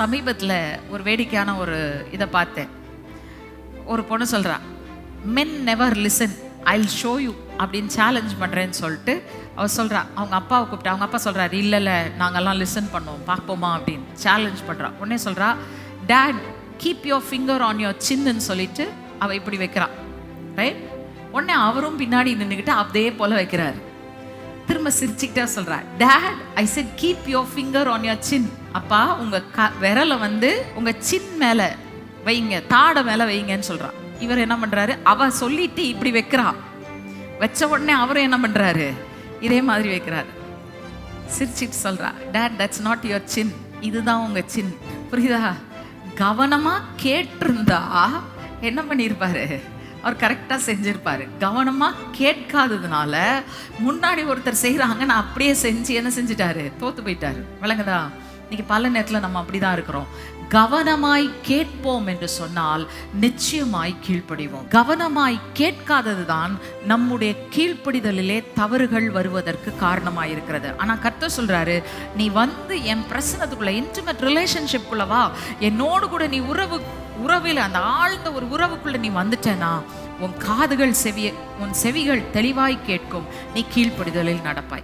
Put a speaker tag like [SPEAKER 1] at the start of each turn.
[SPEAKER 1] சமீபத்தில் ஒரு வேடிக்கையான ஒரு இதை பார்த்தேன். ஒரு பொண்ணு சொல்கிறா, men never listen, I'll show you அப்படின்னு சேலஞ்ச் பண்ணுறேன்னு சொல்லிட்டு அவள் சொல்கிறா. அவங்க அப்பாவை கூப்பிட்டு, அவங்க அப்பா சொல்கிறாரு, இல்லை நாங்கள்லாம் லிசன் பண்ணுவோம், பார்ப்போமா அப்படின்னு சேலஞ்ச் பண்ணுறா. உடனே சொல்கிறா, dad keep your finger on your சின்னு சொல்லிட்டு அவள் இப்படி வைக்கிறான். ரைட்? உடனே அவரும் பின்னாடி நின்றுக்கிட்டு அதே போல் வைக்கிறாரு. திரும்ப சிரிச்சுக்கிட்டே சொல்றா, dad I said keep your finger on your chin. அப்பா உங்க விரலை உங்க சின் மேல வைங்க, தாடை மேல வைங்கன்னு சொல்றான். இவர் என்ன பண்றாரு, அவ சொல்லிட்டு இப்படி வைக்கிறா. வச்ச உடனே அவரும் என்ன பண்றாரு, இதே மாதிரி வைக்கிறாரு. சிரிச்சிட்டு சொல்றா, டேட் தட்ஸ் நாட் யுவர் சின், இதுதான் உங்க சின். புரியுதா? கவனமா கேட்டிருந்தா என்ன பண்ணியிருப்பாரு, அவர் கரெக்டாக செஞ்சிருப்பாரு. கவனமாக கேட்காததுனால முன்னாடி ஒருத்தர் செய்கிறாங்க, நான் அப்படியே செஞ்சு என்ன செஞ்சிட்டாரு, தோத்து போயிட்டாரு. விளங்குதா? இன்னைக்கு பல நேரத்தில் நம்ம அப்படிதான் இருக்கிறோம். கவனமாய் கேட்போம் என்று சொன்னால் நிச்சயமாய் கீழ்ப்படிவோம். கவனமாய் கேட்காதது தான் நம்முடைய கீழ்ப்படிதலிலே தவறுகள் வருவதற்கு காரணமாக இருக்கிறது. ஆனால் கர்த்தர் சொல்றாரு, நீ என் பிரசனத்துக்குள்ள, இன்டிமேட் ரிலேஷன்ஷிப்குள்ள வா, என்னோடு கூட நீ உறவில் அந்த ஆழ்ந்த ஒரு உறவுக்குள்ள நீ வந்துட்டேனா, உன் காதுகள் உன் செவிகள் தெளிவாய் கேட்கும், நீ கீழ்ப்படிதலில் நடப்பாய்.